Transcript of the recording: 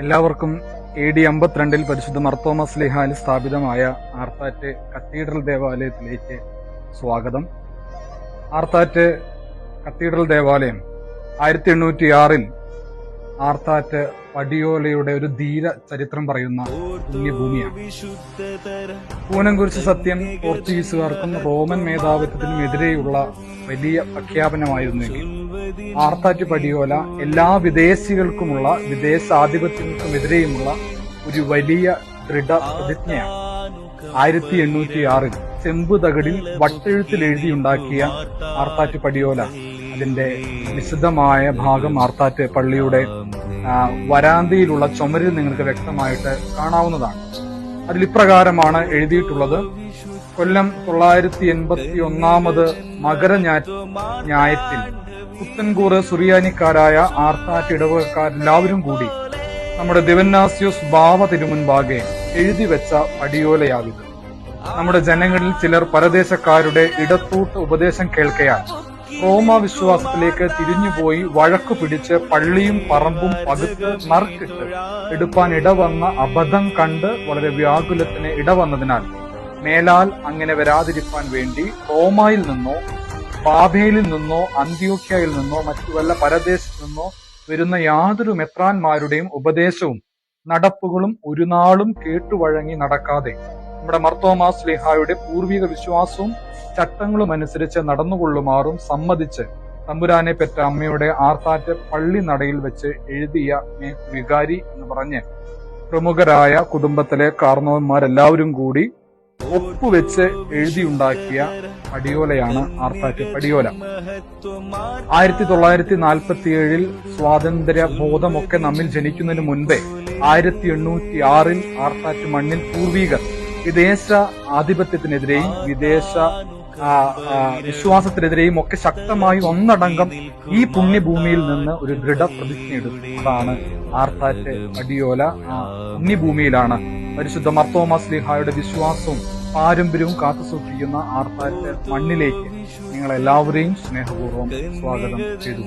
എല്ലാവർക്കും AD 52 പരിശുദ്ധ മർത്തോമാ ശ്ലീഹായിൽ സ്ഥാപിതമായ ആർത്താറ്റ് കത്തീഡ്രൽ ദേവാലയത്തിലേക്ക് സ്വാഗതം. ആർത്താറ്റ് കത്തീഡ്രൽ ദേവാലയം 1806 ആർത്താറ്റ് പടിയോലയുടെ ഒരു ധീര ചരിത്രം പറയുന്ന പുണ്യഭൂമിയാണ്. പൂനംകുരിശ് സത്യം പോർച്ചുഗീസുകാർക്കും റോമൻ മേധാവിത്വത്തിനും എതിരെയുള്ള വലിയ പ്രഖ്യാപനമായിരുന്നെങ്കിൽ ആർത്താറ്റ് പടിയോല എല്ലാ വിദേശികൾക്കുമുള്ള വിദേശാധിപത്യങ്ങൾക്കുമെതിരെയുമുള്ള ഒരു വലിയ ദൃഢപ്രതിജ്ഞയാണ്. 1806 ചെമ്പ് തകിടിൽ വട്ടെഴുത്തിൽ എഴുതിയുണ്ടാക്കിയ ആർത്താറ്റ് പടിയോല, അതിന്റെ വിശുദ്ധമായ ഭാഗം ആർത്താറ്റ് പള്ളിയുടെ വരാന്തയിലുള്ള ചുമരിൽ നിങ്ങൾക്ക് വ്യക്തമായിട്ട് കാണാവുന്നതാണ്. അതിൽ ഇപ്രകാരമാണ് എഴുതിയിട്ടുള്ളത്: കൊല്ലം 981 മകരഞ്ഞായത്തിൽ പുത്തൻകൂറ് സുറിയാനിക്കാരായ ആർത്താറ്റ് ഇടവകക്കാരെല്ലാവരും കൂടി നമ്മുടെ ദിവന്നാസ്യോസ് ബാവ തിരുമുൻപാകെ എഴുതിവെച്ച പടിയോലയാവിത്. നമ്മുടെ ജനങ്ങളിൽ ചിലർ പരദേശക്കാരുടെ ഇടത്തൂട്ട് ഉപദേശം കേൾക്കയാൽ റോമ വിശ്വാസത്തിലേക്ക് തിരിഞ്ഞുപോയി വഴക്കു പിടിച്ച് പള്ളിയും പറമ്പും പകുത്ത് നറുക്കിട്ട് എടുപ്പാൻ ഇടവന്ന അബദ്ധം കണ്ട് വളരെ വ്യാകുലത്തിന് ഇടവന്നതിനാൽ മേലാൽ അങ്ങനെ വരാതിരിക്കാൻ വേണ്ടി റോമായിൽ നിന്നോ ബാബേലിൽ നിന്നോ അന്ത്യോക്യയിൽ നിന്നോ മറ്റു വല്ല പരദേശത്തു നിന്നോ വരുന്ന യാതൊരു മെത്രാന്മാരുടെയും ഉപദേശവും നടപ്പുകളും ഒരു നാളും കേട്ടുവഴങ്ങി നടക്കാതെ നമ്മുടെ മർത്തോമാ ശ്ലീഹായുടെ പൂർവിക വിശ്വാസവും ചട്ടങ്ങളും അനുസരിച്ച് നടന്നുകൊള്ളുമാറും സമ്മതിച്ച് തമ്പുരാനെ പെറ്റ അമ്മയുടെ ആർത്താറ്റ് പള്ളി നടയിൽ വെച്ച് എഴുതിയ വികാരി എന്ന് പറഞ്ഞ് പ്രമുഖരായ കുടുംബത്തിലെ കാർന്നവന്മാരെല്ലാവരും കൂടി ഒപ്പുവെച്ച് എഴുതിയുണ്ടാക്കിയ പടിയോലയാണ് ആർത്താറ്റ് പടിയോല. 1947 സ്വാതന്ത്ര്യ ബോധമൊക്കെ നമ്മിൽ ജനിക്കുന്നതിന് മുൻപേ 1806 ആർത്താറ്റ് മണ്ണിൽ പൂർവികർ വിദേശ ആധിപത്യത്തിനെതിരെയും വിദേശ വിശ്വാസത്തിനെതിരെയും ഒക്കെ ശക്തമായി ഒന്നടങ്കം ഈ പുണ്യഭൂമിയിൽ നിന്ന് ഒരു ദൃഢപ്രതിജ്ഞ എടുത്തു. അതാണ് ആർത്താറ്റ് പടിയോല. പുണ്യഭൂമിയിലാണ് പരിശുദ്ധ മർത്തോമാ ശ്ലീഹായുടെ വിശ്വാസവും പാരമ്പര്യവും കാത്തുസൂക്ഷിക്കുന്ന ആർത്താറ്റ് മണ്ണിലേക്ക് നിങ്ങളെല്ലാവരെയും സ്നേഹപൂർവ്വം സ്വാഗതം ചെയ്തു.